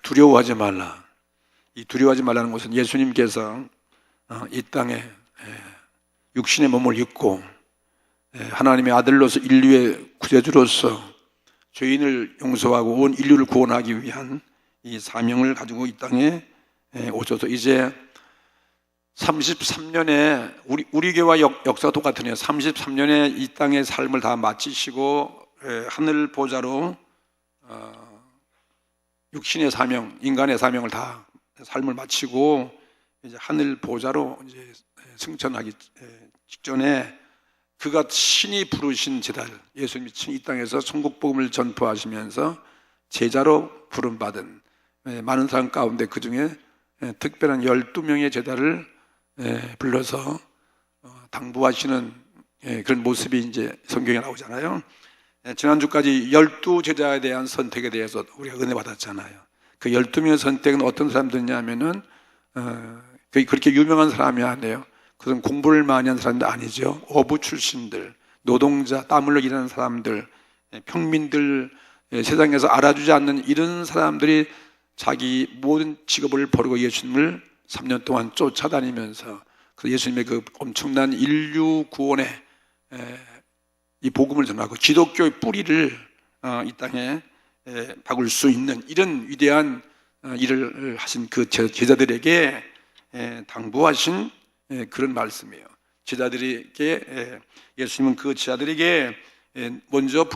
두려워하지 말라. 이 두려워하지 말라는 것은 예수님께서 이 땅에 육신의 몸을 입고 하나님의 아들로서 인류의 구세주로서 죄인을 용서하고 온 인류를 구원하기 위한 이 사명을 가지고 이 땅에 오셔서 이제 33년에 우리 교회와 역사가 똑같으네요. 33년에 이 땅의 삶을 다 마치시고 하늘 보좌로 육신의 사명, 인간의 사명을 다 삶을 마치고 이제 하늘 보좌로 이제 승천하기 직전에 그가 신이 부르신 제자들, 예수님이 이 땅에서 천국 복음을 전파하시면서 제자로 부름받은 많은 사람 가운데 그 중에 특별한 12명의 제자를 불러서 당부하시는 그런 모습이 이제 성경에 나오잖아요. 지난주까지 12제자에 대한 선택에 대해서 우리가 은혜 받았잖아요. 그 12명의 선택은 어떤 사람들이냐면은 그렇게 유명한 사람이 아니에요. 그것은 공부를 많이 한 사람도 아니죠. 어부 출신들, 노동자, 땀 흘려 일하는 사람들, 평민들, 세상에서 알아주지 않는 이런 사람들이 자기 모든 직업을 버리고 예수님을 3년 동안 쫓아다니면서 예수님의 그 엄청난 인류 구원의 이 복음을 전하고 기독교의 뿌리를 이 땅에 박을 수 있는 이런 위대한 일을 하신 그 제자들에게 당부하신 그런 말씀이에요. 제자들에게 예수님은 그 제자들에게 먼저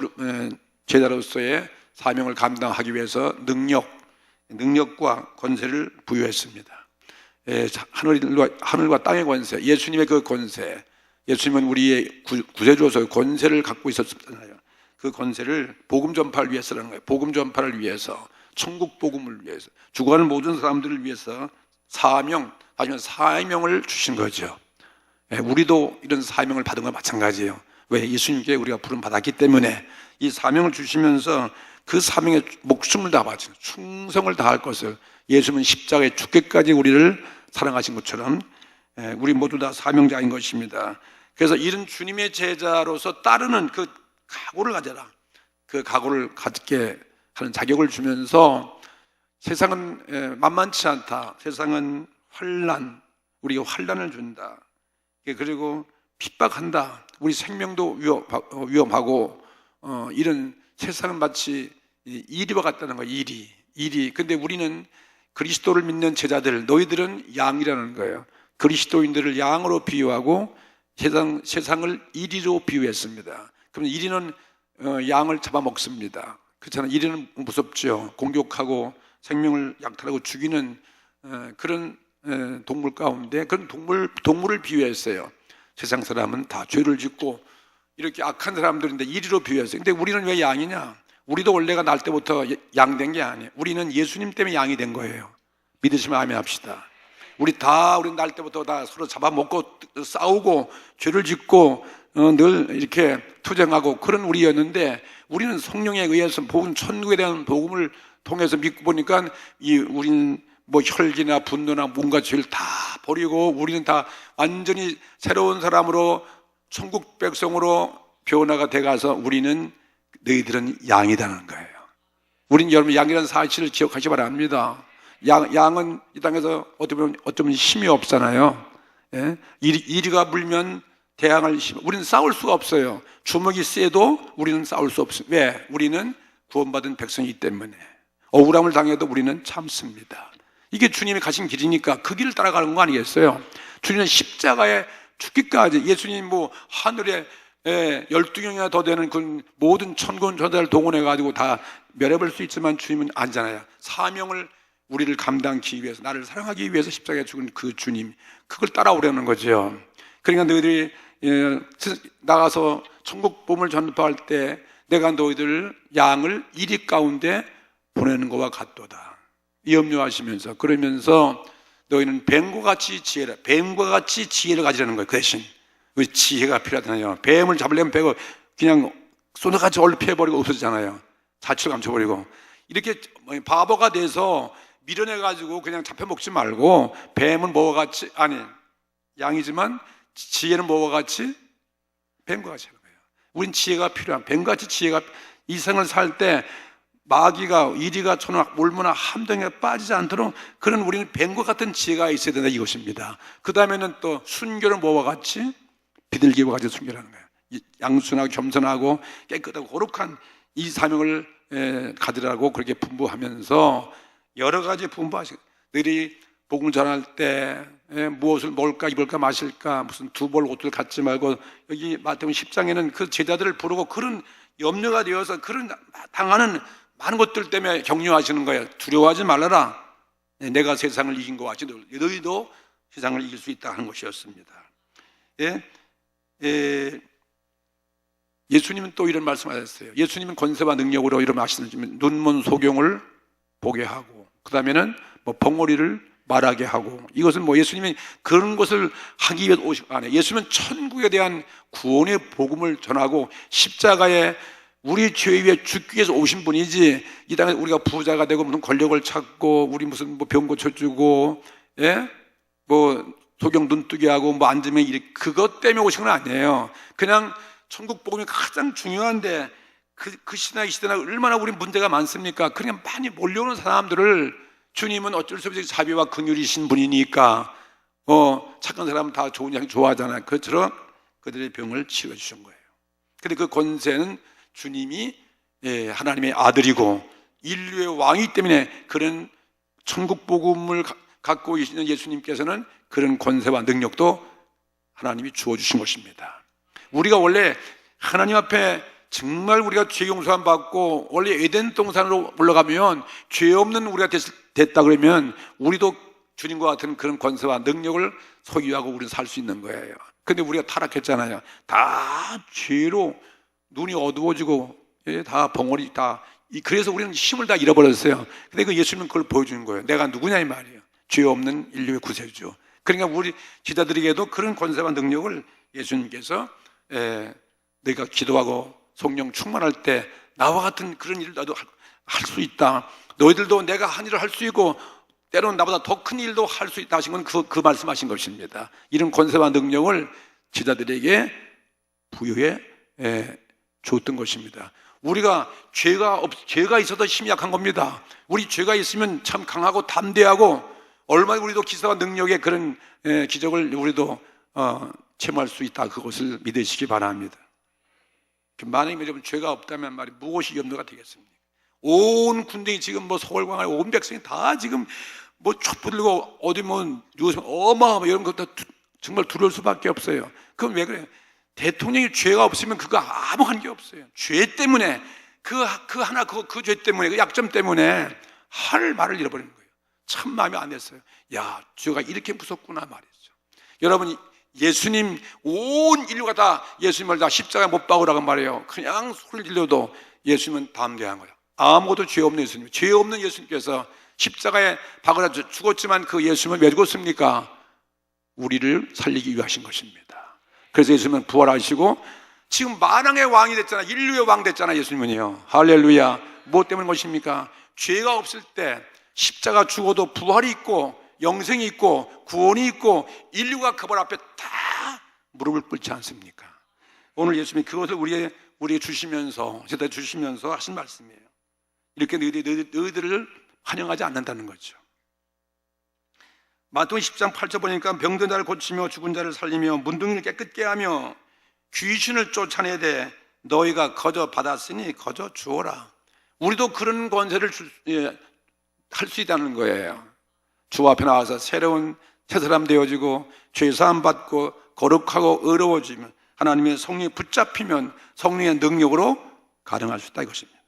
제자로서의 사명을 감당하기 위해서 능력과 권세를 부여했습니다. 하늘과 땅의 권세, 예수님의 그 권세, 예수님은 우리의 구세주로서 권세를 갖고 있었잖아요. 그 권세를 복음 전파를 위해서 쓰라는 거예요. 복음 전파를 위해서, 천국 복음을 위해서, 죽어가는 모든 사람들을 위해서 아니면 사명을 주신 거죠. 우리도 이런 사명을 받은 건 마찬가지예요. 왜? 예수님께 우리가 부름 받았기 때문에 이 사명을 주시면서 그 사명에 목숨을 다 바치는 충성을 다할 것을 예수님은 십자가에 죽기까지 우리를 사랑하신 것처럼 우리 모두 다 사명자인 것입니다. 그래서 이런 주님의 제자로서 따르는 그 각오를 가져라. 그 각오를 갖게 하는 자격을 주면서 세상은 만만치 않다. 세상은 우리가 환난을 준다. 그리고 핍박한다. 우리 생명도 위험하고 이런 세상은 마치 이리와 같다는 거예요. 이리. 근데 우리는 그리스도를 믿는 제자들, 너희들은 양이라는 거예요. 그리스도인들을 양으로 비유하고 세상을 이리로 비유했습니다. 그러면 이리는 양을 잡아먹습니다. 그렇잖아요. 이리는 무섭죠. 공격하고 생명을 약탈하고 죽이는 그런 동물 가운데 그런 동물을 비유했어요. 세상 사람은 다 죄를 짓고 이렇게 악한 사람들인데 이리로 비유했어요. 근데 우리는 왜 양이냐? 우리도 원래가 날 때부터 양 된 게 아니에요. 우리는 예수님 때문에 양이 된 거예요. 믿으시면 아멘합시다. 우리 날 때부터 다 서로 잡아먹고 싸우고 죄를 짓고 늘 이렇게 투쟁하고 그런 우리였는데 우리는 성령에 의해서 천국에 대한 복음을 통해서 믿고 보니까 우리는 혈기나 분노나 뭔가 죄를 다 버리고 우리는 다 완전히 새로운 사람으로 천국 백성으로 변화가 돼가서 우리는 너희들은 양이라는 거예요. 우린 여러분 양이라는 사실을 기억하시 바랍니다. 양은 이 땅에서 어쩌면 힘이 없잖아요. 이리가 물면 대항할 힘. 우리는 싸울 수가 없어요. 주먹이 세도 우리는 싸울 수 없어요. 왜? 우리는 구원받은 백성이기 때문에. 억울함을 당해도 우리는 참습니다. 이게 주님이 가신 길이니까 그 길을 따라가는 거 아니겠어요? 주님은 십자가에 죽기까지 예수님 하늘에 12경이나 더 되는 그 모든 천군 천사를 동원해가지고 다 멸해볼 수 있지만 주님은 아니잖아요. 사명을 우리를 감당하기 위해서 나를 사랑하기 위해서 십자가에 죽은 그 주님 그걸 따라오려는 거죠. 그러니까 너희들이 나가서 천국 복음을 전파할 때 내가 너희들 양을 이리 가운데 보내는 것과 같도다. 염려하시면서 그러면서 너희는 뱀과 같이 지혜를 가지라는 거예요. 그 대신 지혜가 필요하잖아요. 뱀을 잡으려면 뱀을 그냥 쏟아같이 얼피해버리고 없어지잖아요. 자취를 감춰버리고 이렇게 바보가 돼서 밀어내가지고 그냥 잡혀먹지 말고 뱀은 뭐와 같이 양이지만 지혜는 뭐와 같이 뱀과 같이 하는 거예요. 우린 지혜가 필요한 뱀같이 이 생을 살 때 마귀가 이리가 천하 물무나 함정에 빠지지 않도록 그런 우리는 뱀과 같은 지혜가 있어야 된다 이것입니다. 그 다음에는 또 순교는 뭐와 같이? 비둘기와 같이 순교하는 거예요. 양순하고 겸손하고 깨끗하고 거룩한 이 사명을 가지라고 그렇게 분부하면서 여러 가지 분부하시고, 너희들이 복음을 전할 때 무엇을 먹을까 입을까 마실까 무슨 두 벌 옷을 갖지 말고, 여기 마태복음 10장에는 그 제자들을 부르고 그런 염려가 되어서 그런 당하는 많은 것들 때문에 격려하시는 거예요. 두려워하지 말라라. 내가 세상을 이긴 것 같이 너희도 세상을 이길 수 있다 하는 것이었습니다. 예수님은 또 이런 말씀하셨어요. 예수님은 권세와 능력으로 이런 말씀하시면 눈먼 소경을 보게 하고, 그 다음에는 뭐 벙어리를 말하게 하고, 이것은 뭐 예수님이 그런 것을 하기 위해서 오신 거 아니에요. 예수님은 천국에 대한 구원의 복음을 전하고 십자가에 우리 죄 위에 죽기 위해서 오신 분이지, 이 땅에 우리가 부자가 되고 무슨 권력을 찾고 우리 무슨 뭐 병 고쳐주고 뭐 소경 눈뜨게 하고 뭐 앉으면 이렇게 그것 때문에 오신 건 아니에요. 그냥 천국 복음이 가장 중요한데 그 시대나 이 시대나 얼마나 우리 문제가 많습니까? 그냥 많이 몰려오는 사람들을 주님은 어쩔 수 없이 자비와 긍휼이신 분이니까 착한 사람은 다 좋은 양 좋아하잖아요. 그처럼 그들의 병을 치료해 주신 거예요. 근데 그 권세는 주님이 하나님의 아들이고 인류의 왕이기 때문에 그런 천국 복음을 갖고 계시는 예수님께서는 그런 권세와 능력도 하나님이 주어주신 것입니다. 우리가 원래 하나님 앞에 정말 우리가 죄 용서함 받고 원래 에덴 동산으로 올라가면 죄 없는 우리가 됐다 그러면 우리도 주님과 같은 그런 권세와 능력을 소유하고 우리는 살 수 있는 거예요. 근데 우리가 타락했잖아요. 다 죄로 눈이 어두워지고 다 벙어리 다, 그래서 우리는 힘을 다 잃어버렸어요. 근데 그 예수님은 그걸 보여주는 거예요. 내가 누구냐 이 말이에요. 죄 없는 인류의 구세주죠. 그러니까 우리 제자들에게도 그런 권세와 능력을 예수님께서 너희가 기도하고 성령 충만할 때 나와 같은 그런 일을 나도 할 수 있다. 너희들도 내가 한 일을 할 수 있고 때로는 나보다 더 큰 일도 할 수 있다 하신 건 그 말씀하신 것입니다. 이런 권세와 능력을 제자들에게 부여해 줬던 것입니다. 우리가 죄가 있어서 힘이 약한 겁니다. 우리 죄가 있으면 참 강하고 담대하고 얼마나 우리도 기사와 능력의 그런 기적을 우리도 체험할 수 있다. 그것을 믿으시기 바랍니다. 만약에 여러분 죄가 없다면 말이 무엇이 염려가 되겠습니까? 온 군대이 지금 뭐 서울광활 온 백성이 다 지금 뭐 촛불 들고 어디 뭐 요즘 어마어마 이런 것도 정말 두려울 수밖에 없어요. 그럼 왜 그래요? 대통령이 죄가 없으면 그거 아무 관계 없어요. 죄 때문에 그 죄 때문에 그 약점 때문에 할 말을 잃어버리는 거예요. 참 마음이 안 됐어요. 야, 죄가 이렇게 무섭구나 말이죠. 여러분, 예수님 온 인류가 다 예수님을 다 십자가에 못 박으라고 말해요. 그냥 소리를 질러도 예수님은 담대한 거예요. 아무것도 죄 없는 예수님, 죄 없는 예수님께서 십자가에 박으라 죽었지만 그 예수님은 왜 죽었습니까? 우리를 살리기 위하신 것입니다. 그래서 예수님은 부활하시고 지금 만왕의 왕이 됐잖아요. 인류의 왕 됐잖아요. 예수님은요. 할렐루야. 무엇 때문인 것입니까? 죄가 없을 때 십자가 죽어도 부활이 있고 영생이 있고 구원이 있고 인류가 그분 앞에 다 무릎을 꿇지 않습니까? 오늘 예수님이 그것을 우리에게 주시면서 제가 주시면서 하신 말씀이에요. 이렇게 너희들을 환영하지 않는다는 거죠. 마태복음 10장 8절 보니까 병든 자를 고치며 죽은 자를 살리며 문둥이를 깨끗게 하며 귀신을 쫓아내되 너희가 거저 받았으니 거저 주어라. 우리도 그런 권세를 할 수 있다는 거예요. 주 앞에 나와서 새로운 새 사람 되어지고 죄사함 받고 거룩하고 의로워지면 하나님의 성령에 붙잡히면 성령의 능력으로 가능할 수 있다 이것입니다.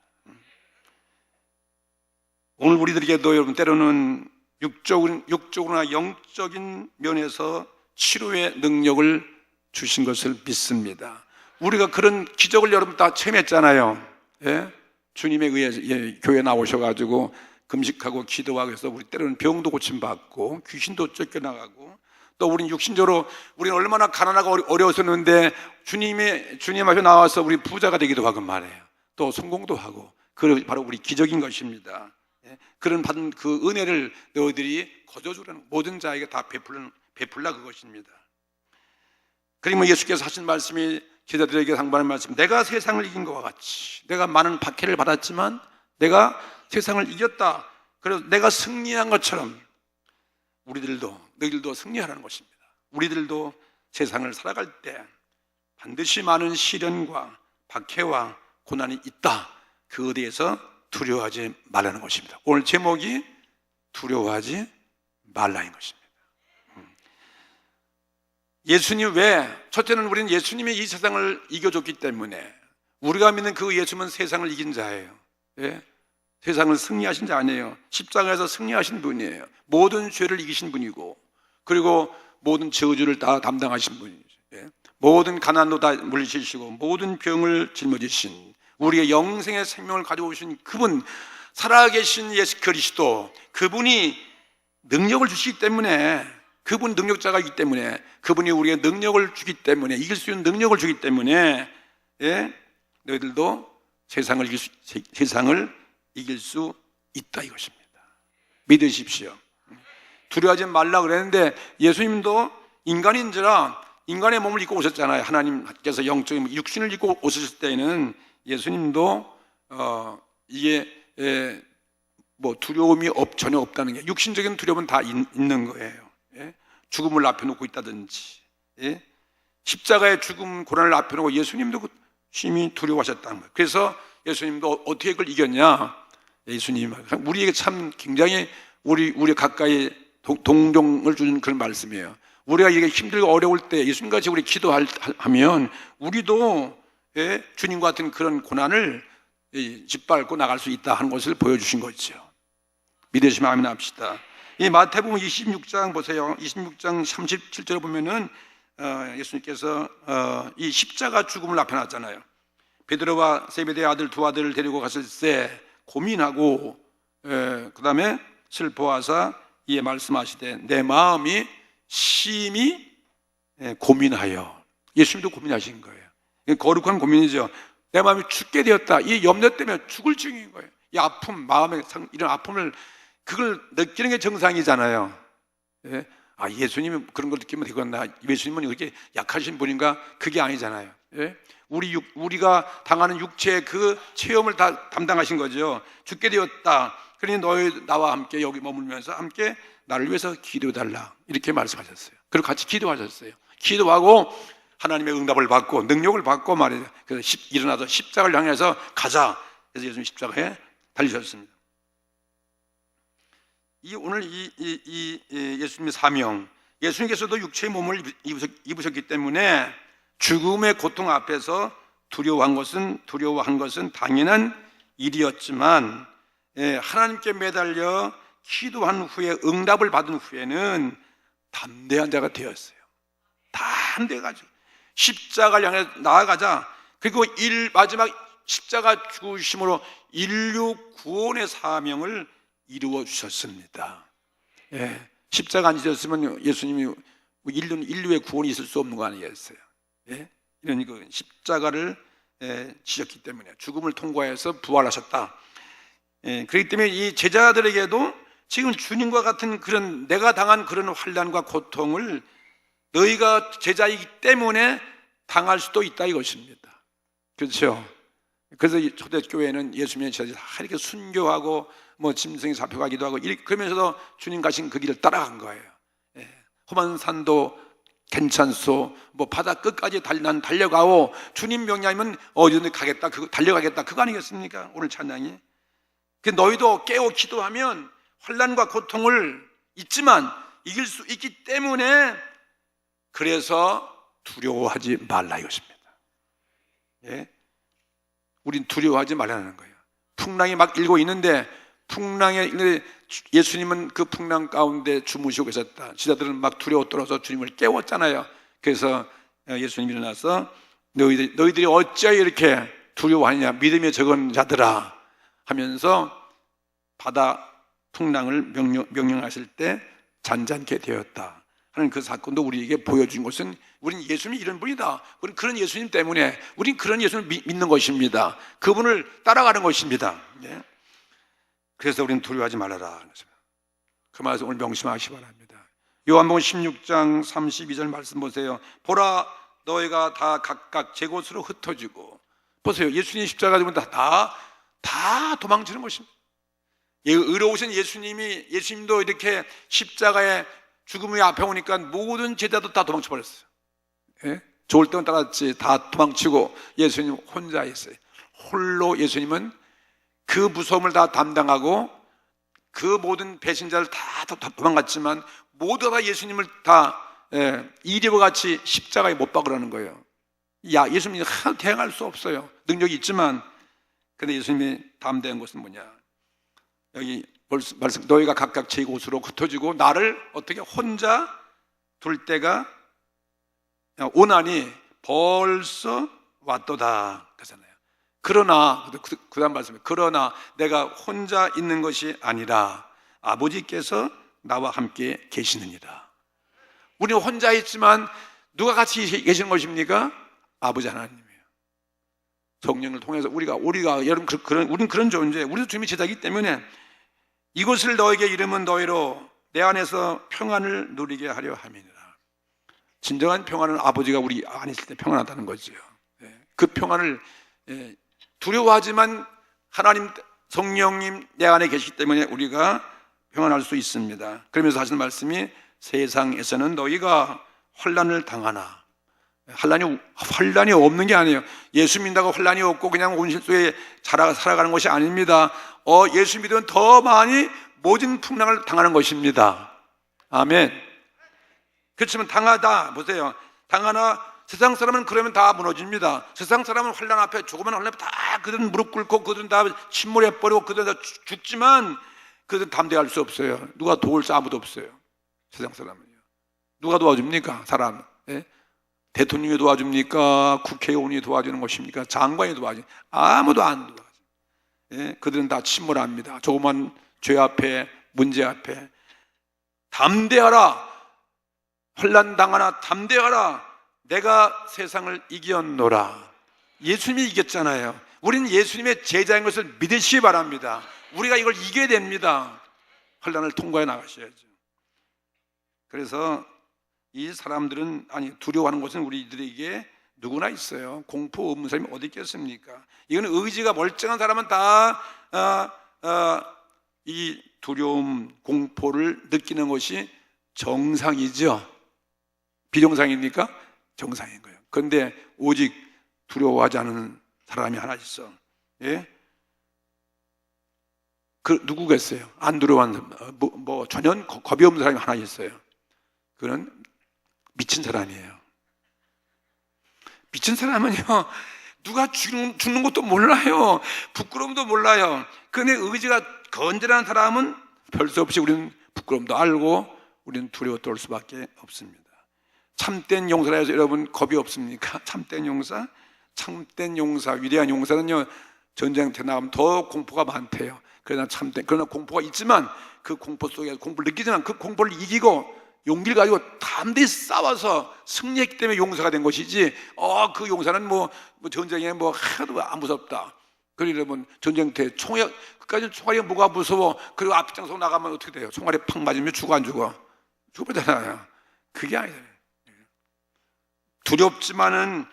오늘 우리들에게도 여러분 때로는 육적으로나 영적인 면에서 치료의 능력을 주신 것을 믿습니다. 우리가 그런 기적을 여러분 다 체험했잖아요. 예? 주님에 의해서 교회 나오셔가지고 금식하고 기도하고 해서 우리 때로는 병도 고침받고 귀신도 쫓겨나가고 또 우리는 육신적으로 우리는 얼마나 가난하고 어려웠었는데 주님 앞에 나와서 우리 부자가 되기도 하고 말이에요. 또 성공도 하고 그 바로 우리 기적인 것입니다. 그런 받은 그 은혜를 너희들이 거저주라는 모든 자에게 다 베풀라 그것입니다. 그리고 예수께서 하신 말씀이 제자들에게 상반하는 말씀, 내가 세상을 이긴 것과 같이 내가 많은 박해를 받았지만 내가 세상을 이겼다. 그래서 내가 승리한 것처럼 너희들도 승리하라는 것입니다. 우리들도 세상을 살아갈 때 반드시 많은 시련과 박해와 고난이 있다. 그에 대해서 두려워하지 말라는 것입니다. 오늘 제목이 두려워하지 말라인 것입니다. 예수님 첫째는 우리는 예수님이 이 세상을 이겨줬기 때문에 우리가 믿는 그 예수님은 세상을 이긴 자예요. 예? 세상을 승리하신 자 아니에요. 십자가에서 승리하신 분이에요. 모든 죄를 이기신 분이고, 그리고 모든 저주를 다 담당하신 분이죠. 예? 모든 가난도 다 물리치시고 모든 병을 짊어지신 우리의 영생의 생명을 가져오신 그분, 살아계신 예수 그리스도, 그분이 능력을 주시기 때문에, 그분 능력자가 있기 때문에, 그분이 우리의 능력을 주기 때문에, 이길 수 있는 능력을 주기 때문에, 예? 너희들도 세상을 이길 수 있다 이것입니다. 믿으십시오. 두려워하지 말라 그랬는데 예수님도 인간인지라 인간의 몸을 입고 오셨잖아요. 하나님께서 영적인 육신을 입고 오셨을 때에는 예수님도 이게 두려움이 전혀 없다는 게, 육신적인 두려움은 다 있는 거예요. 예? 죽음을 앞에 놓고 있다든지, 예? 십자가의 죽음 고난을 앞에 놓고 예수님도 심히 두려워하셨다는 거예요. 그래서 예수님도 어떻게 그걸 이겼냐? 예수님 우리에게 참 굉장히 우리 가까이 동정을 주는 그런 말씀이에요. 우리가 이게 힘들고 어려울 때 예수님같이 우리 기도하면 우리도, 예? 주님과 같은 그런 고난을 짓밟고 나갈 수 있다 하는 것을 보여주신 거죠. 믿으시면 아멘 합시다. 이 마태복음 26장 보세요. 26장 37절에 보면은 예수님께서 이 십자가 죽음을 나타났잖아요. 베드로와 세베대의 아들 두 아들을 데리고 갔을 때 고민하고, 그 다음에 슬퍼하사 이에 말씀하시되 내 마음이 심히 고민하여. 예수님도 고민하신 거예요. 거룩한 고민이죠. 내 마음이 죽게 되었다. 이 염려 때문에 죽을 중인 거예요. 이 아픔, 마음의 이런 아픔을 그걸 느끼는 게 정상이잖아요. 예? 예수님이 그런 걸 느끼면 되겠나? 예수님은 그렇게 약하신 분인가? 그게 아니잖아요. 예? 우리가 당하는 육체의 그 체험을 다 담당하신 거죠. 죽게 되었다. 그러니 너희 나와 함께 여기 머물면서 함께 나를 위해서 기도해달라. 이렇게 말씀하셨어요. 그리고 같이 기도하셨어요. 기도하고 하나님의 응답을 받고 능력을 받고 말이죠. 그래서 일어나서 십자가를 향해서 가자. 그래서 예수님 십자가에 달리셨습니다. 오늘 이 예수님의 사명, 예수님께서도 육체의 몸을 입으셨기 때문에 죽음의 고통 앞에서 두려워한 것은 당연한 일이었지만, 하나님께 매달려 기도한 후에 응답을 받은 후에는 담대한 자가 되었어요. 담대해가지고 십자가를 향해 나아가자. 그리고 마지막 십자가 죽으심으로 인류 구원의 사명을 이루어 주셨습니다. 예, 십자가 안 지셨으면 예수님이 인류의 구원이 있을 수 없는 거 아니겠어요? 예? 이런 십자가를 지셨기 때문에 죽음을 통과해서 부활하셨다. 그렇기 때문에 이 제자들에게도 지금 주님과 같은 그런 내가 당한 그런 환난과 고통을 너희가 제자이기 때문에 당할 수도 있다 이것입니다. 그렇죠? 그래서 초대교회는 예수님의 제자들이 이렇게 순교하고 짐승이 잡혀가기도 하고 그러면서도 주님 가신 그 길을 따라간 거예요. 험한 산도 괜찮소, 바다 끝까지 난 달려가오. 주님 명령이면 어디든 가겠다, 달려가겠다, 그거 아니겠습니까? 오늘 찬양이. 너희도 깨어 기도하면 환난과 고통을 있지만 이길 수 있기 때문에 그래서 두려워하지 말라 이것입니다. 예? 우린 두려워하지 말라는 거예요. 풍랑이 막 일고 있는데 예수님은 그 풍랑 가운데 주무시고 계셨다. 지자들은 막 두려워 떨어서 주님을 깨웠잖아요. 그래서 예수님이 일어나서 너희들이 어찌하여 이렇게 두려워하느냐, 믿음의 적은 자들아 하면서 바다 풍랑을 명령하실 때 잔잔케 되었다 하는 그 사건도 우리에게 보여준 것은 우린 예수님이 이런 분이다. 우린 그런 예수님 때문에 우린 그런 예수님을 믿는 것입니다. 그분을 따라가는 것입니다. 예? 그래서 우리는 두려워하지 말아라. 그 말에서 오늘 명심하시기 바랍니다. 요한복음 16장 32절 말씀 보세요. 보라 너희가 다 각각 제 곳으로 흩어지고. 보세요. 예수님 십자가 지고 다 다 도망치는 것입니다. 의로우신 예수님도 이렇게 십자가에 죽음이 앞에 오니까 모든 제자도 다 도망쳐 버렸어요. 예? 좋을 때는 따랐지 다 도망치고 예수님 혼자 있어요. 홀로 예수님은 그 무서움을 다 담당하고 그 모든 배신자를 다 도망갔지만 모두 다 예수님을 다 이리와 같이 십자가에 못 박으라는 거예요. 예수님이 대항할 수 없어요. 능력이 있지만. 그런데 예수님이 담대한 것은 뭐냐? 여기 말씀, 너희가 각각 제 곳으로 흩어지고 나를 어떻게 혼자 둘 때가 오나니 벌써 왔도다 그러잖아요. 그러나 그 다음 말씀에 그러나 내가 혼자 있는 것이 아니라 아버지께서 나와 함께 계시느니라. 우리는 혼자 있지만 누가 같이 계시는 것입니까? 아버지 하나님이에요. 성령을 통해서 우리가 여러분 우리는 그런 존재, 우리도 주님의 제자이기 때문에 이것을 너에게 이름은 너희로 내 안에서 평안을 누리게 하려 함이니라. 진정한 평안은 아버지가 우리 안에 있을 때 평안하다는 거지요. 그 평안을 두려워하지만 하나님 성령님 내 안에 계시기 때문에 우리가 평안할 수 있습니다. 그러면서 하시는 말씀이 세상에서는 너희가 환난을 당하나, 환난이 없는 게 아니에요. 예수 믿는다고 환난이 없고 그냥 온실 속에 살아가는 것이 아닙니다. 예수 믿으면 더 많이 모진 풍랑을 당하는 것입니다. 아멘. 그렇지만 당하다 보세요. 당하나 세상 사람은 그러면 다 무너집니다. 세상 사람은 환난 앞에 조그만 환난 다 그들은 무릎 꿇고 그들은 다 침몰해 버리고 그들은 다 죽지만 그들은 담대할 수 없어요. 누가 도울 수 아무도 없어요. 세상 사람은요. 누가 도와줍니까? 사람. 예? 대통령이 도와줍니까? 국회의원이 도와주는 것입니까? 장관이 도와줍니까? 아무도 안 도와줘. 예? 그들은 다 침몰합니다. 조그만 죄 앞에, 문제 앞에. 담대하라. 환난 당하나 담대하라. 내가 세상을 이겼노라. 예수님이 이겼잖아요. 우리는 예수님의 제자인 것을 믿으시기 바랍니다. 우리가 이걸 이겨야 됩니다. 환난을 통과해 나가셔야죠. 그래서 이 사람들은 두려워하는 것은 우리들에게 누구나 있어요. 공포 없는 사람이 어디 있겠습니까? 이건 의지가 멀쩡한 사람은 다 이 두려움, 공포를 느끼는 것이 정상이죠. 비정상입니까? 정상인 거예요. 그런데 오직 두려워하지 않는 사람이 하나 있어. 예? 누구겠어요? 안 두려워하는 전혀 겁이 없는 사람이 하나 있어요. 그는 미친 사람이에요. 미친 사람은요, 누가 죽는 것도 몰라요. 부끄러움도 몰라요. 그런데 의지가 건전한 사람은 별 수 없이 우리는 부끄러움도 알고 우리는 두려워 떨 수밖에 없습니다. 참된 용사라 해서 여러분 겁이 없습니까? 참된 용사? 참된 용사, 위대한 용사는요, 전쟁터에 나가면 더 공포가 많대요. 그러나 공포가 있지만 그 공포 속에 공포를 느끼지만 그 공포를 이기고 용기를 가지고 담대히 싸워서 승리했기 때문에 용사가 된 것이지, 그 용사는 전쟁에 하나도 안 무섭다. 그러려면 전쟁터에 그까지 총알이 뭐가 무서워. 그리고 앞장서 나가면 어떻게 돼요? 총알에 팍 맞으면 죽어 안 죽어? 죽어버리잖아요. 그게 아니잖아요. 두렵지만은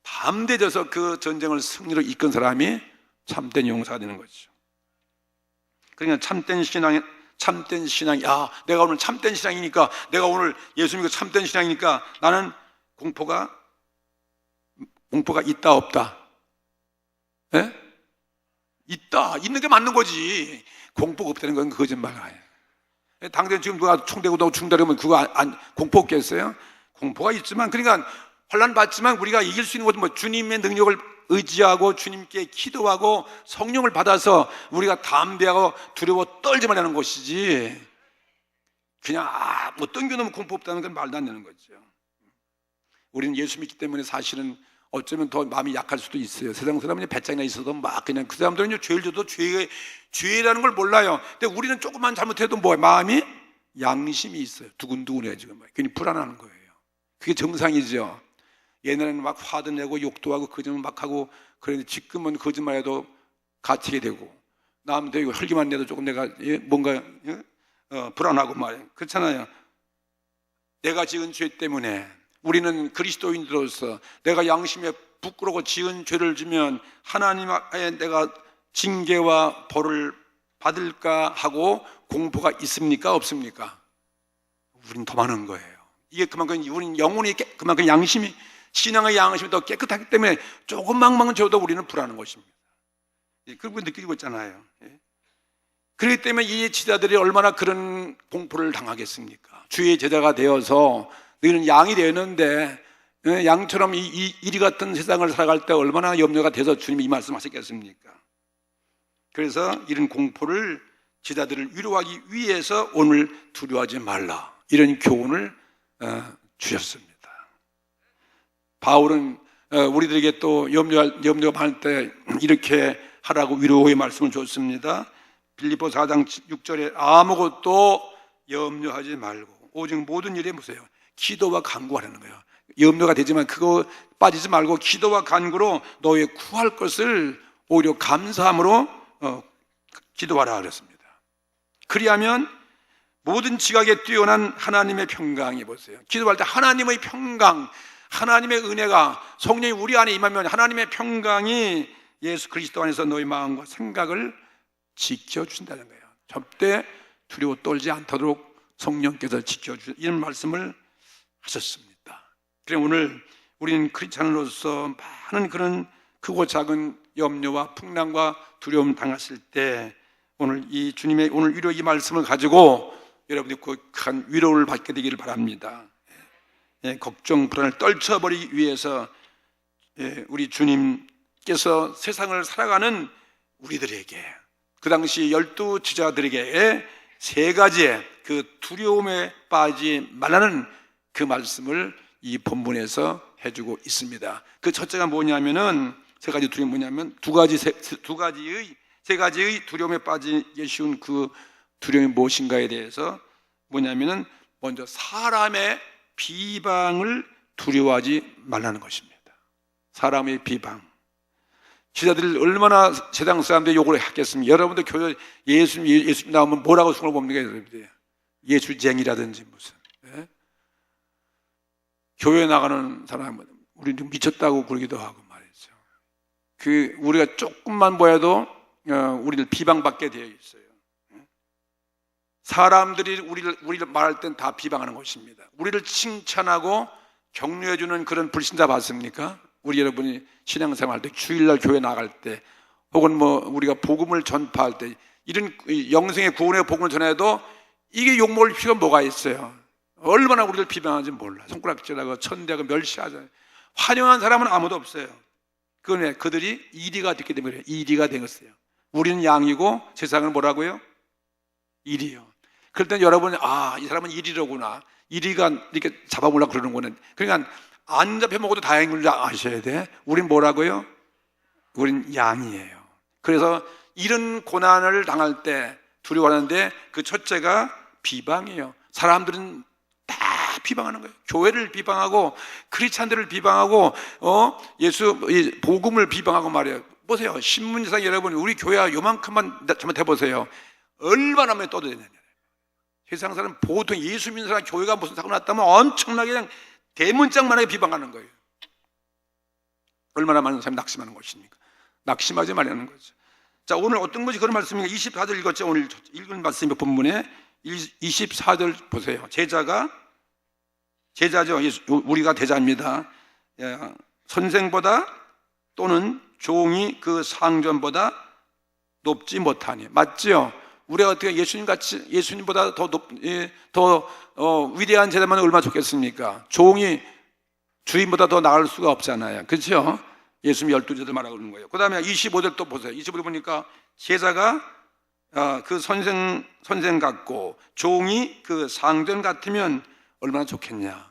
담대해져서 그 전쟁을 승리로 이끈 사람이 참된 용사가 되는 거죠. 그러니까 참된 신앙, 내가 오늘 참된 신앙이니까, 내가 오늘 예수 믿고 참된 신앙이니까 나는 공포가 있다 없다? 예? 있다. 있는 게 맞는 거지. 공포가 없다는 건 거짓말이에요. 당장 지금 누가 총 대고 너 죽는다 그러면 그거 공포 없겠어요? 공포가 있지만, 그러니까 환난 받지만 우리가 이길 수 있는 것은 주님의 능력을 의지하고 주님께 기도하고 성령을 받아서 우리가 담대하고 두려워 떨지 말라는 것이지, 그냥 땡겨놓으면 공포 없다는 건 말도 안 되는 거죠. 우리는 예수 믿기 때문에 사실은 어쩌면 더 마음이 약할 수도 있어요. 세상 사람은 배짱이나 있어도 그냥 그 사람들은 죄를 져도 죄라는 걸 몰라요. 근데 우리는 조금만 잘못해도 마음이 양심이 있어요. 두근두근해 지금. 괜히 불안한 거예요. 그게 정상이죠. 옛날에는 막 화도 내고 욕도 하고 거짓말 막 하고 그런데 지금은 거짓말해도 갇히게 되고 남도 이거 헐기만 내도 조금 내가 뭔가 불안하고 말이에요. 그렇잖아요. 내가 지은 죄 때문에 우리는 그리스도인으로서 내가 양심에 부끄러워 지은 죄를 지면 하나님 앞에 내가 징계와 벌을 받을까 하고 공포가 있습니까? 없습니까? 우린 더 많은 거예요. 이게 그만큼 우린 영혼이 그만큼 양심이, 신앙의 양심이 더 깨끗하기 때문에 조금만 줘도 우리는 불안한 것입니다. 그걸 느끼고 있잖아요. 그렇기 때문에 이 지자들이 얼마나 그런 공포를 당하겠습니까? 주의 제자가 되어서 너희는 양이 되었는데 양처럼 이리 같은 세상을 살아갈 때 얼마나 염려가 돼서 주님이 이 말씀하셨겠습니까? 그래서 이런 공포를 지자들을 위로하기 위해서 오늘 두려워하지 말라, 이런 교훈을 주셨습니다. 바울은 우리들에게 또 염려가 많을 때 이렇게 하라고 위로의 말씀을 줬습니다. 빌립보 4장 6절에 아무것도 염려하지 말고 오직 모든 일에 보세요, 기도와 간구하라는 거예요. 염려가 되지만 그거 빠지지 말고 기도와 간구로 너의 구할 것을 오히려 감사함으로 기도하라 그랬습니다. 그리하면 모든 지각에 뛰어난 하나님의 평강이, 보세요, 기도할 때 하나님의 평강, 하나님의 은혜가, 성령이 우리 안에 임하면 하나님의 평강이 예수 그리스도 안에서 너의 마음과 생각을 지켜주신다는 거예요. 절대 두려워 떨지 않도록 성령께서 지켜주신, 이런 말씀을 하셨습니다. 그래 오늘 우리는 크리스찬으로서 많은 그런 크고 작은 염려와 풍랑과 두려움 당하실 때 오늘 이 주님의 오늘 위로 이 말씀을 가지고 여러분이 큰 위로를 받게 되기를 바랍니다. 걱정 불안을 떨쳐버리기 위해서 우리 주님께서 세상을 살아가는 우리들에게, 그 당시 12 지자들에게 세 가지의 그 두려움에 빠지지 말라는 그 말씀을 이 본문에서 해주고 있습니다. 그 첫째가 뭐냐면은, 세 가지 두려움이 뭐냐면 세 가지의 두려움에 빠지기 쉬운 그 두려움이 무엇인가에 대해서 뭐냐면은, 먼저 사람의 비방을 두려워하지 말라는 것입니다. 사람의 비방. 지자들이 얼마나 세상 사람들이 욕을 하겠습니까? 여러분들 교회 예수님 나오면 뭐라고 손을 봅니까? 예수쟁이라든지 무슨, 교회 나가는 사람은 우리 미쳤다고 그러기도 하고 말이죠. 우리가 조금만 보여도 우리를 비방받게 되어 있어요. 사람들이 우리를 말할 땐 다 비방하는 것입니다. 우리를 칭찬하고 격려해주는 그런 불신자 봤습니까? 우리 여러분이 신앙생활 때, 주일날 교회 나갈 때, 혹은 우리가 복음을 전파할 때, 이런 영생의 구원의 복음을 전해도 이게 욕먹을 필요가 뭐가 있어요? 얼마나 우리를 비방하는지 몰라. 손가락질하고 천대하고 멸시하잖아요. 환영한 사람은 아무도 없어요. 그들이 이리가 됐기 때문에 그래요. 이리가 된 것이에요. 우리는 양이고 세상은 뭐라고요? 이리요. 그럴 땐 여러분이 이 사람은 이리로구나, 이리가 이렇게 잡아보려고 그러는구나. 그러니까 안 잡혀 먹어도 다행인 줄 아셔야 돼. 우린 뭐라고요? 우린 양이에요. 그래서 이런 고난을 당할 때 두려워하는데 그 첫째가 비방이에요. 사람들은 다 비방하는 거예요. 교회를 비방하고 크리스찬들을 비방하고 예수 복음을 비방하고 말이에요. 보세요. 신문지상 여러분, 우리 교회가 요만큼만 잘못해보세요. 얼마나 많이 떠들어내냐. 세상 사람 보통 예수 믿는 사람 교회가 무슨 사고 났다면 엄청나게 그냥 대문짝만하게 비방하는 거예요. 얼마나 많은 사람이 낙심하는 것입니까? 낙심하지 말라는 거죠. 자, 오늘 어떤 것이 그런 말씀입니까? 24절 읽었죠? 오늘 읽은 말씀이 본문에 24절 보세요. 제자죠. 우리가 제자입니다. 선생보다 또는 종이 그 상전보다 높지 못하니. 맞죠? 우리가 어떻게 예수님보다 더 위대한 제자만 얼마나 좋겠습니까? 종이 주인보다 더 나을 수가 없잖아요. 그렇죠? 예수님 12제자들 말하고 그러는 거예요. 그 다음에 25절 또 보세요. 25절 보니까 제자가 그 선생 같고 종이 그 상전 같으면 얼마나 좋겠냐.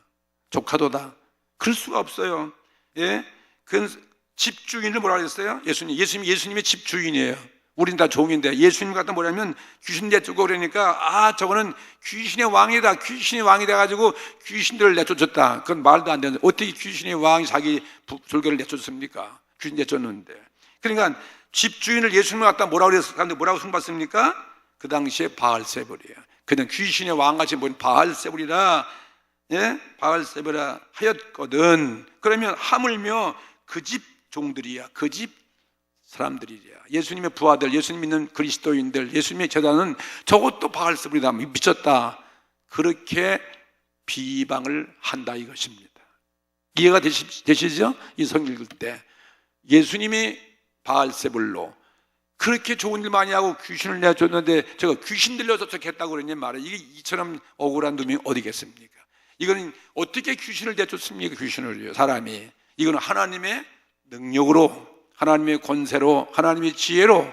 조카도다. 그럴 수가 없어요. 예? 그 집주인을 뭐라 그랬어요? 예수님의 집주인이에요. 우린 다 종인데, 예수님 같은 뭐냐면 귀신 내쫓고 그러니까 저거는 귀신의 왕이다. 귀신의 왕이 돼가지고 귀신들을 내쫓았다. 그건 말도 안 되는. 어떻게 귀신의 왕이 자기 졸개를 내쫓습니까? 귀신 내쫓는데. 그러니까 집주인을 예수님 갖다 뭐라고 그래서 사람들 뭐라고 숭봤습니까? 그 당시에 바알세불이에요. 그냥 귀신의 왕같이 보인 바알세불이라, 바알세불이라 하였거든. 그러면 하물며 그 집 종들이야. 그 집 사람들이야. 예수님의 부하들, 예수님 믿는 그리스도인들, 예수님의 제자는 저것도 바알세불이다, 미쳤다, 그렇게 비방을 한다 이것입니다. 이해가 되시죠? 이 성경 읽을 때 예수님이 바알세불로 그렇게 좋은 일 많이 하고 귀신을 내쫓는데 제가 귀신 들려서 저렇게 했다고 그랬냐 말이에요. 이게 이처럼 억울한 놈이 어디겠습니까? 이거는 어떻게 귀신을 내쫓습니까? 귀신을요, 사람이. 이거는 하나님의 능력으로, 하나님의 권세로, 하나님의 지혜로,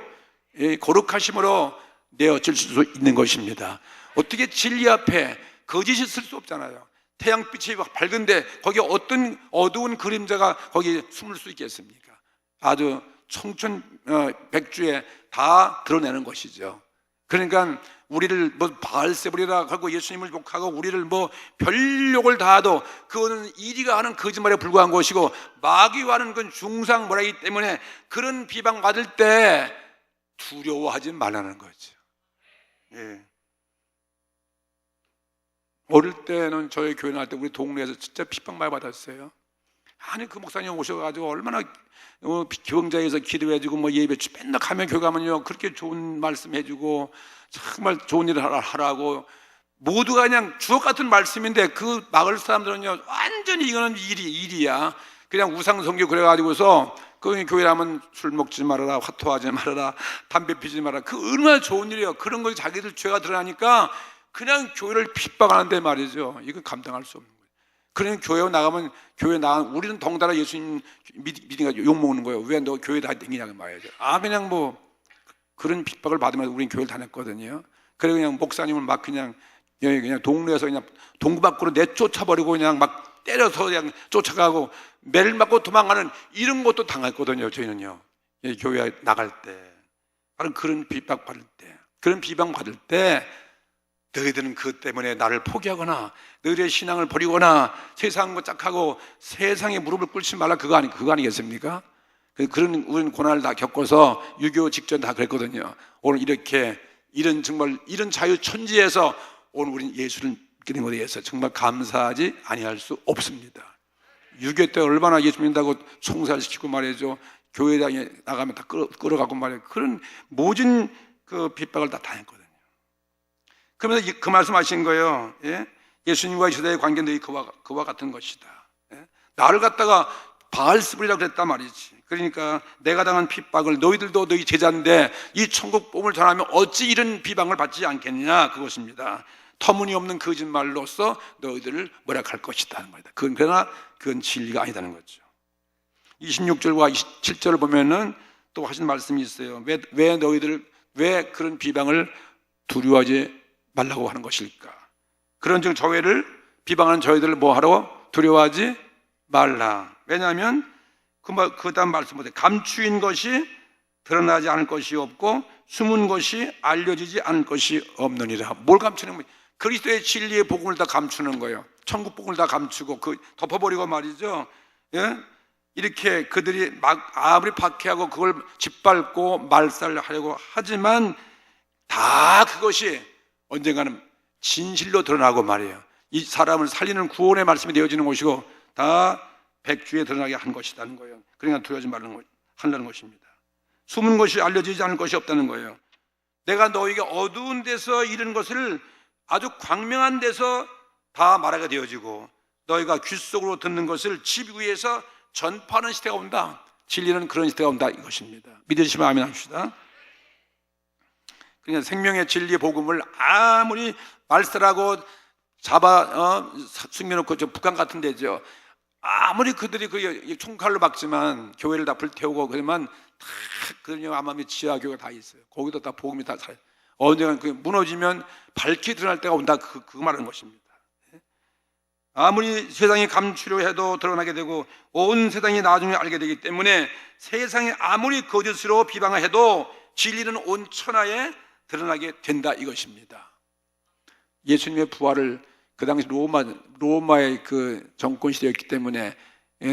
거룩하심으로 내어질 수 있는 것입니다. 어떻게 진리 앞에 거짓이 쓸 수 없잖아요. 태양빛이 밝은데 거기에 어떤 어두운 그림자가 거기에 숨을 수 있겠습니까? 아주 청천백주에 다 드러내는 것이죠. 그러니까 우리를 뭐 바알세불이라 하고 예수님을 욕하고 우리를 뭐 별욕을 다하도 그거는 이리가 하는 거짓말에 불과한 것이고 마귀와 하는 건 중상모라이기 때문에 그런 비방 받을 때 두려워하지 말라는 거죠. 예. 어릴 때는 저희 교회 나갈 때 우리 동네에서 진짜 핍박 많이 받았어요. 아니 그 목사님 오셔가지고 얼마나 경자에서 기도해주고 뭐 예배 맨날 가면 교회 가면요 그렇게 좋은 말씀 해주고 정말 좋은 일을 하라고 모두가 그냥 주옥 같은 말씀인데 그 마을 사람들은요 완전히 이거는 일이야. 그냥 우상성교 그래가지고서 그 교회 가면 술 먹지 말아라, 화토하지 말아라, 담배 피지 말아라. 그 얼마나 좋은 일이에요. 그런 거 자기들 죄가 드러나니까 그냥 교회를 핍박하는데 말이죠. 이건 감당할 수 없는 거예요. 그러면 교회 나가면 우리는 덩달아 예수님 믿으니까 욕먹는 거예요. 왜 너 교회 다 댕기냐고 말이죠. 그냥 뭐 그런 핍박을 받으면서 우리는 교회를 다녔거든요. 그래 그냥 목사님을 막 그냥 동네에서 그냥 동구 밖으로 내쫓아버리고 그냥 막 때려서 그냥 쫓아가고 매를 맞고 도망가는 이런 것도 당했거든요. 저희는요. 교회 나갈 때 바로 그런 핍박 받을 때, 그런 비방 받을 때 너희들은 그것 때문에 나를 포기하거나 너희들의 신앙을 버리거나 세상과 짝하고 세상에 무릎을 꿇지 말라 그거 아니겠습니까? 그런 우리는 고난을 다 겪어서 유교 직전 다 그랬거든요. 오늘 이런 정말 이런 자유 천지에서 오늘 우리는 예수를 믿게 된 것에 대해서 정말 감사하지 아니할 수 없습니다. 유교 때 얼마나 예수 믿는다고 총살시키고 말이죠. 교회당에 나가면 다 끌어가고 말이에요. 그런 모든 그 핍박을 다 당했거든요. 그러면서 그 말씀하신 거예요. 예? 예수님과의 시대의 관계는 그와 같은 것이다. 예? 나를 갖다가 바알세불이라고 그랬단 말이지. 그러니까 내가 당한 핍박을 너희들도 너희 제자인데 이 천국 복음을 전하면 어찌 이런 비방을 받지 않겠느냐 그것입니다. 터무니없는 거짓말로서 너희들을 뭐라할 것이다 하는 겁니다. 그러나 그건 진리가 아니다는 거죠. 26절과 27절을 보면은 또 하신 말씀이 있어요. 왜 그런 비방을 두려워하지 말라고 하는 것일까? 그런즉 저희를 비방하는 저희들을 뭐하러 두려워하지 말라. 왜냐하면 그 다음 말씀보다 감추인 것이 드러나지 않을 것이 없고 숨은 것이 알려지지 않을 것이 없느니라. 뭘 감추는 거예요? 그리스도의 진리의 복음을 다 감추는 거예요. 천국 복음을 다 감추고 덮어버리고 말이죠. 예? 이렇게 그들이 아무리 박해하고 그걸 짓밟고 말살하려고 하지만 다 그것이 언젠가는 진실로 드러나고 말이에요. 이 사람을 살리는 구원의 말씀이 되어지는 것이고 다 백주에 드러나게 한 것이라는 거예요. 그러니까 두려워하지 말라는 것입니다. 숨은 것이 알려지지 않을 것이 없다는 거예요. 내가 너에게 어두운 데서 이런 것을 아주 광명한 데서 다 말하게 되어지고 너희가 귀 속으로 듣는 것을 집 위에서 전파하는 시대가 온다. 진리는 그런 시대가 온다 이것입니다. 믿으시면 아멘 합시다. 그러니까 생명의 진리의 복음을 아무리 말살하고 숨겨놓고 북한 같은 데죠. 아무리 그들이 그 총칼로 박지만 교회를 다 불태우고 그러면 다 그냥 암암리 지하교회가 다 있어요. 거기도 다 복음이 다 살아요. 언젠가 그 무너지면 밝게 드러날 때가 온다. 그 말하는 것입니다. 아무리 세상이 감추려 해도 드러나게 되고 온 세상이 나중에 알게 되기 때문에 세상이 아무리 거짓으로 비방을 해도 진리는 온 천하에 드러나게 된다 이것입니다. 예수님의 부활을 그 당시 로마의 그 정권 시대였기 때문에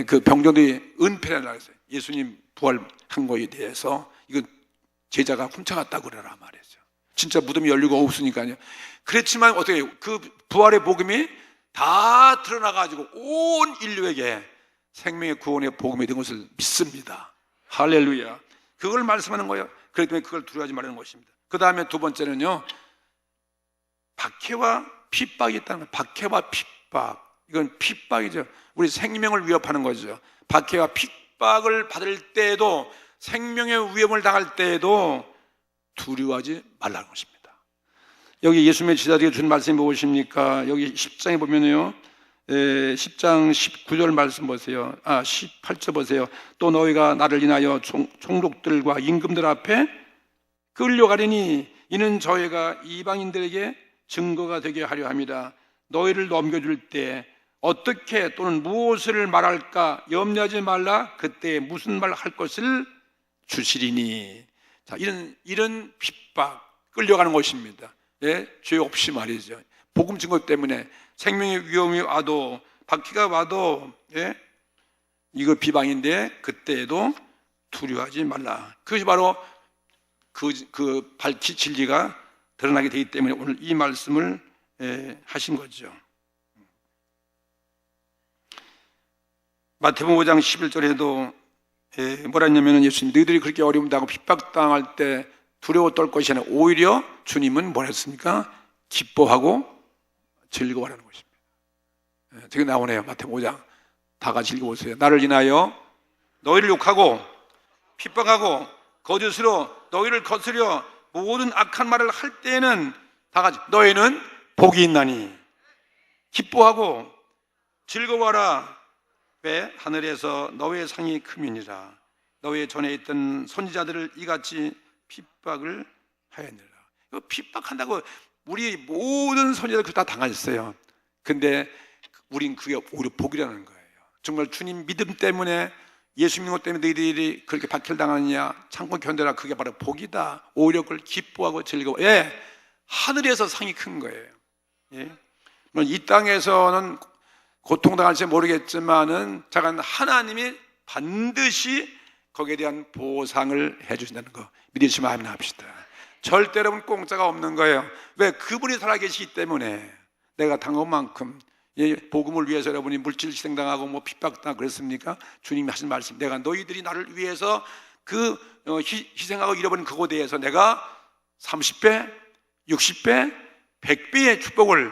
그 병정들이 은폐라 했어요. 예수님 부활한 거에 대해서 이거 제자가 훔쳐갔다고 그러라 말이죠. 진짜 무덤이 열리고 없으니까요. 그렇지만 어떻게 그 부활의 복음이 다 드러나가지고 온 인류에게 생명의 구원의 복음이 된 것을 믿습니다. 할렐루야. 그걸 말씀하는 거예요. 그렇기 때문에 그걸 두려워하지 말라는 것입니다. 그 다음에 두 번째는요, 박해와 핍박이 있다는 거예요. 박해와 핍박. 이건 핍박이죠. 우리 생명을 위협하는 거죠. 박해와 핍박을 받을 때에도, 생명의 위험을 당할 때에도 두려워하지 말라는 것입니다. 여기 예수님의 제자들에게 준 말씀이 무엇입니까? 여기 10장에 보면요, 10장 19절 말씀 보세요. 18절 보세요. 또 너희가 나를 인하여 총독들과 임금들 앞에 끌려가리니 이는 저희가 이방인들에게 증거가 되게 하려 함이라. 너희를 넘겨줄 때 어떻게 또는 무엇을 말할까 염려하지 말라. 그때 무슨 말 할 것을 주시리니. 자, 이런 핍박, 끌려가는 것입니다. 예, 죄 없이 말이죠. 복음 증거 때문에 생명의 위험이 와도, 박해가 와도, 예, 이거 비방인데 그때에도 두려워하지 말라. 그것이 바로 그 밝히 진리가 드러나게 되기 때문에 오늘 이 말씀을 하신 거죠. 마태복음 5장 11절에도 뭐라 했냐면, 예수님 너희들이 그렇게 어려움 당하고 핍박당할 때 두려워 떨 것이 아니라 오히려 주님은 뭘 했습니까? 기뻐하고 즐거워하는 것입니다. 저기 나오네요. 마태복음 5장 다 같이 읽어보세요. 나를 인하여 너희를 욕하고 핍박하고 거짓으로 너희를 거스려 모든 악한 말을 할 때에는 다 같이 너희는 복이 있나니 기뻐하고 즐거워하라. 왜? 하늘에서 너희의 상이 크미니라. 너희 전에 있던 선지자들을 이같이 핍박을 하였느라. 이거 핍박한다고 우리 모든 선지자들 다 당하셨어요. 근데 우린 그게 오히려 복이라는 거예요. 정말 주님 믿음 때문에, 예수 믿는 것 때문에 너희들이 그렇게 박해를 당하느냐 참고 견뎌라. 그게 바로 복이다. 오히려 그걸 기뻐하고 즐거워. 예, 하늘에서 상이 큰 거예요. 예. 물론 이 땅에서는 고통당할지 모르겠지만은 잠깐 하나님이 반드시 거기에 대한 보상을 해주신다는 거 믿으시면 아멘 합시다. 절대로 공짜가 없는 거예요. 왜? 그분이 살아계시기 때문에. 내가 당한 만큼 복음을 위해서 여러분이 물질 희생당하고 뭐 핍박당하고 그랬습니까? 주님이 하신 말씀, 내가 너희들이 나를 위해서 그 희생하고 잃어버린 그거에 대해서 내가 30배, 60배, 100배의 축복을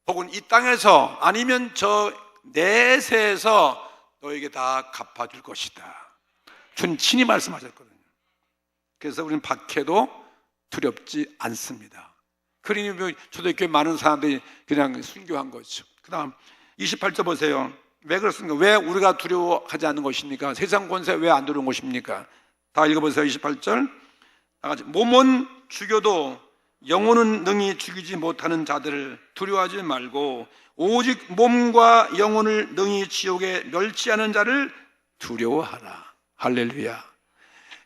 혹은 이 땅에서 아니면 저 내세에서 너에게 다 갚아줄 것이다. 주님 친히 말씀하셨거든요. 그래서 우리는 박해도 두렵지 않습니다. 그러니 초대교회 많은 사람들이 그냥 순교한 거죠. 그 다음 28절 보세요. 왜 그렇습니까? 왜 우리가 두려워하지 않는 것입니까? 세상 권세 왜 안 두려운 것입니까? 다 읽어보세요. 28절 다 같이. 몸은 죽여도 영혼은 능히 죽이지 못하는 자들을 두려워하지 말고 오직 몸과 영혼을 능히 지옥에 멸치하는 자를 두려워하라. 할렐루야.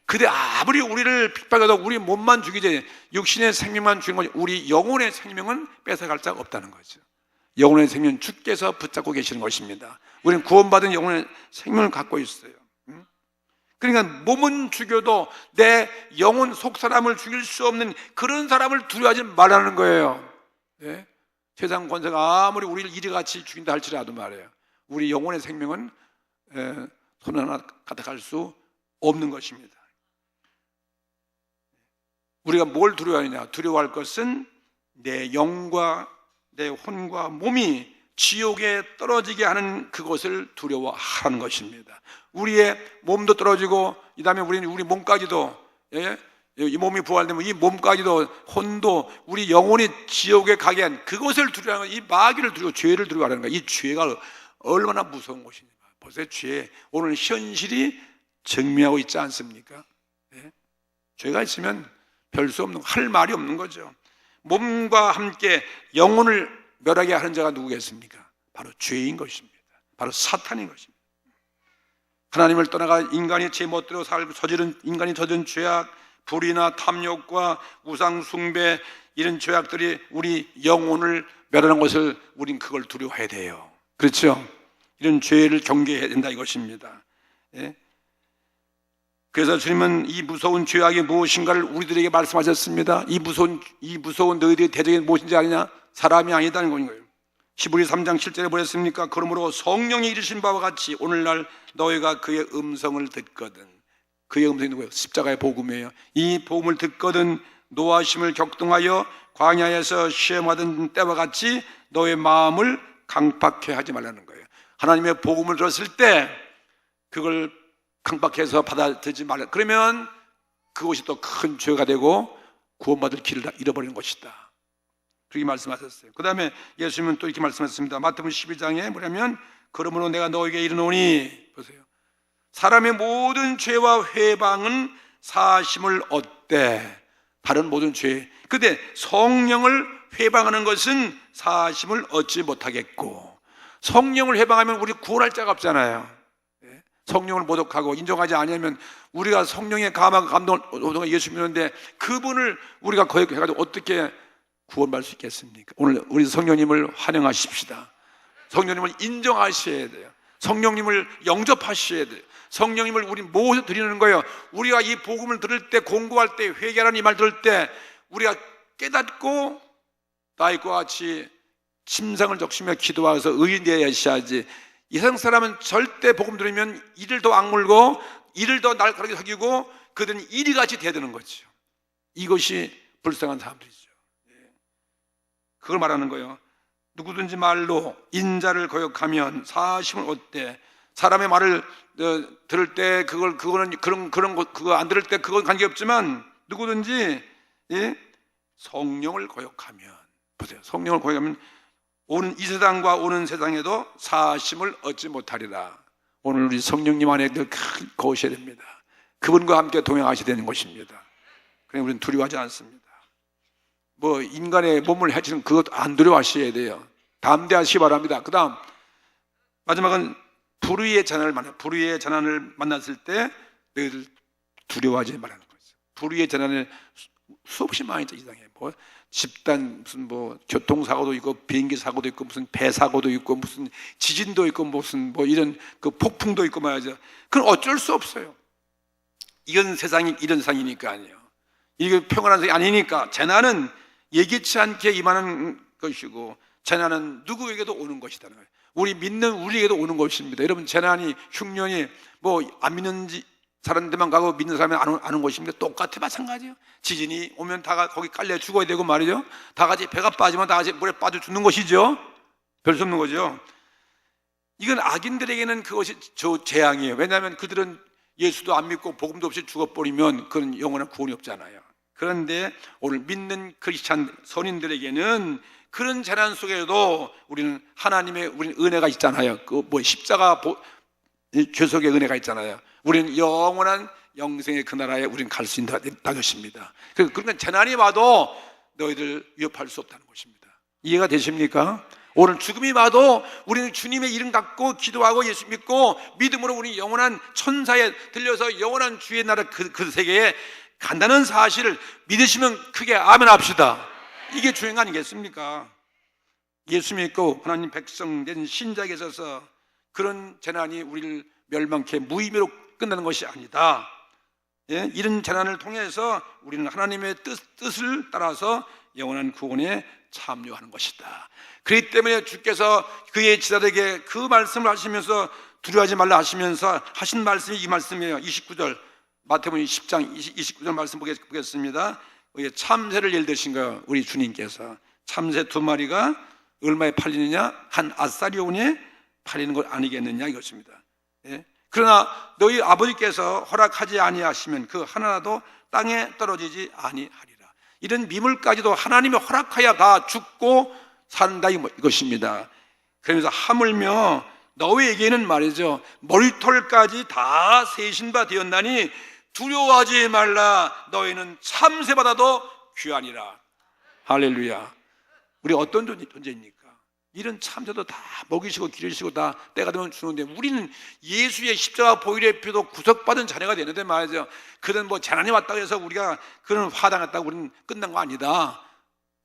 근데 아무리 우리를 핍박해도 우리 몸만 죽이지 육신의 생명만 죽이는 거지 우리 영혼의 생명은 뺏어갈 자가 없다는 거죠. 영혼의 생명은 주께서 붙잡고 계시는 것입니다. 우리는 구원받은 영혼의 생명을 갖고 있어요. 그러니까 몸은 죽여도 내 영혼 속 사람을 죽일 수 없는 그런 사람을 두려워하지 말라는 거예요. 네? 세상 권세가 아무리 우리를 이리같이 죽인다 할지라도 말이에요. 우리 영혼의 생명은 손 하나 가득할 수 없는 것입니다. 우리가 뭘 두려워하느냐? 두려워할 것은 내 영과 내 혼과 몸이 지옥에 떨어지게 하는 그것을 두려워하는 것입니다. 우리의 몸도 떨어지고 이 다음에 우리 몸까지도 이 몸이 부활되면 이 몸까지도 혼도 우리 영혼이 지옥에 가게 한 그것을 두려워하는 이 마귀를 두려워 죄를 두려워하는 거야. 이 죄가 얼마나 무서운 것이냐. 보세요. 죄 오늘 현실이 증명하고 있지 않습니까? 네? 죄가 있으면 별 수 없는 할 말이 없는 거죠. 몸과 함께 영혼을 멸하게 하는 자가 누구겠습니까? 바로 죄인 것입니다. 바로 사탄인 것입니다. 하나님을 떠나가 인간이 제 멋대로 살고 인간이 저지른 죄악, 불의나 탐욕과 우상 숭배 이런 죄악들이 우리 영혼을 멸하는 것을 우린 그걸 두려워해야 돼요. 그렇죠? 이런 죄를 경계해야 된다 이것입니다. 예? 그래서 주님은 이 무서운 죄악이 무엇인가를 우리들에게 말씀하셨습니다. 이 무서운 너희들의 대적이 무엇인지 아느냐? 사람이 아니다는 거예요. 히브리 3장 7절에 보였습니까? 그러므로 성령이 이르신 바와 같이 오늘날 너희가 그의 음성을 듣거든 그의 음성이 누구예요? 십자가의 복음이에요. 이 복음을 듣거든 노하심을 격동하여 광야에서 시험하던 때와 같이 너의 마음을 강팍해 하지 말라는 거예요. 하나님의 복음을 들었을 때 그걸 강팍해서 받아들이지 말라. 그러면 그것이 또 큰 죄가 되고 구원받을 길을 다 잃어버리는 것이다. 그렇게 말씀하셨어요. 그 다음에 예수님은 또 이렇게 말씀하셨습니다. 마태복음 12장에 뭐냐면 그러므로 내가 너에게 이르노니, 보세요, 사람의 모든 죄와 회방은 사심을 얻되, 다른 모든 죄, 근데 성령을 회방하는 것은 사심을 얻지 못하겠고, 성령을 회방하면 우리 구원할 자가 없잖아요. 성령을 모독하고 인정하지 않으면 우리가 성령의 감동을 예수 믿는데 그분을 우리가 거역해가지고 어떻게 구원받을 수 있겠습니까? 오늘 우리 성령님을 환영하십시다. 성령님을 인정하셔야 돼요. 성령님을 영접하셔야 돼요. 성령님을 우리 모셔 드리는 거예요. 우리가 이 복음을 들을 때, 공부할 때, 회개라는 이 말 들을 때 우리가 깨닫고 다윗과 같이 침상을 적시며 기도하면서 의인되어야지. 이 세상 사람은 절대 복음 들으면 이를 더 악물고 이를 더 날카롭게 속이고 그들은 이리같이 대드는 거죠. 이것이 불쌍한 사람들이죠. 그걸 말하는 거예요. 누구든지 말로 인자를 거역하면 사심을 얻되, 사람의 말을 들을 때 그거 안 들을 때 그건 관계없지만 누구든지 성령을 거역하면, 보세요, 성령을 거역하면 오는 이 세상과 오는 세상에도 사심을 얻지 못하리라. 오늘 우리 성령님 안에 늘 거우셔야 됩니다. 그분과 함께 동행하셔야 되는 것입니다. 그래 우리는 두려워하지 않습니다. 뭐 인간의 몸을 해치는 그것 안 두려워하셔야 돼요. 담대하시기 바랍니다. 그 다음 마지막은 불의의 재난을 불의의 재난을 만났을 때 너희들 두려워하지 말라는 거죠. 불의의 재난을 수없이 많이 있죠. 이상해. 뭐 집단 무슨 뭐 교통사고도 있고 비행기 사고도 있고 무슨 배 사고도 있고 무슨 지진도 있고 무슨 뭐 이런 그 폭풍도 있고 말이죠. 그건 어쩔 수 없어요. 이건 세상이 이런 세상이니까 아니에요. 이게 평안한 세상이 아니니까. 재난은 예기치 않게 임하는 것이고 재난은 누구에게도 오는 것이라는 거예요. 우리 믿는 우리에게도 오는 것입니다. 여러분, 재난이 흉년이 뭐 안 믿는 사람들만 가고 믿는 사람이 안 오는 것입니다. 똑같아, 마찬가지예요. 지진이 오면 다 거기 깔려 죽어야 되고 말이죠. 다 같이 배가 빠지면 다 같이 물에 빠져 죽는 것이죠. 별 수 없는 거죠. 이건 악인들에게는 그것이 저 재앙이에요. 왜냐하면 그들은 예수도 안 믿고 복음도 없이 죽어버리면 그런 영원한 구원이 없잖아요. 그런데 오늘 믿는 크리스찬 선인들에게는 그런 재난 속에도 우리는 하나님의 은혜가 있잖아요. 그 뭐 십자가 죄속의 은혜가 있잖아요. 우리는 영원한 영생의 그 나라에 우리는 갈 수 있다는 것입니다. 그러니까 재난이 와도 너희들 위협할 수 없다는 것입니다. 이해가 되십니까? 오늘 죽음이 와도 우리는 주님의 이름 갖고 기도하고 예수 믿고 믿음으로 우리 영원한 천사에 들려서 영원한 주의 나라 그 세계에 간다는 사실을 믿으시면 크게 아멘 합시다. 이게 중요한 거 아니겠습니까? 예수 믿고 하나님 백성 된 신자에게 있어서 그런 재난이 우리를 멸망케 무의미로 끝나는 것이 아니다. 예? 이런 재난을 통해서 우리는 하나님의 뜻을 따라서 영원한 구원에 참여하는 것이다. 그렇기 때문에 주께서 그의 지자들에게 그 말씀을 하시면서 두려워하지 말라 하시면서 하신 말씀이 이 말씀이에요. 29절 마태복음 10장 29절 말씀 보겠습니다. 참새를 예를 드신 거예요. 우리 주님께서 참새 2마리가 얼마에 팔리느냐? 한 아사리온에 팔리는 것 아니겠느냐 이것입니다. 예? 그러나 너희 아버지께서 허락하지 아니하시면 그 하나라도 땅에 떨어지지 아니하리라. 이런 미물까지도 하나님이 허락하여 다 죽고 산다 이것입니다. 그러면서 하물며 너희에게는 말이죠, 머리털까지 다 세신 바 되었나니 두려워하지 말라. 너희는 참새보다도 귀하니라. 할렐루야. 우리 어떤 존재입니까? 이런 참새도 다 먹이시고 기르시고 다 때가 되면 주는데 우리는 예수의 십자가 보혈의 피로 구속받은 자녀가 되는데 말이죠. 그런 뭐 재난이 왔다고 해서 우리가 그런 화당했다고 우리는 끝난 거 아니다.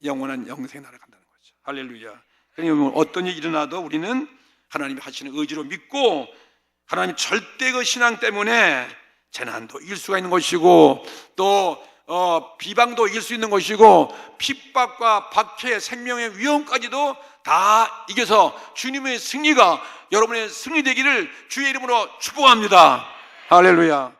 영원한 영생 나라 간다는 거죠. 할렐루야. 그러면 어떤 일이 일어나도 우리는 하나님이 하시는 의지로 믿고 하나님 절대 그 신앙 때문에 재난도 이길 수가 있는 것이고 또 비방도 이길 수 있는 것이고 핍박과 박해, 생명의 위험까지도 다 이겨서 주님의 승리가 여러분의 승리 되기를 주의 이름으로 축복합니다. 할렐루야.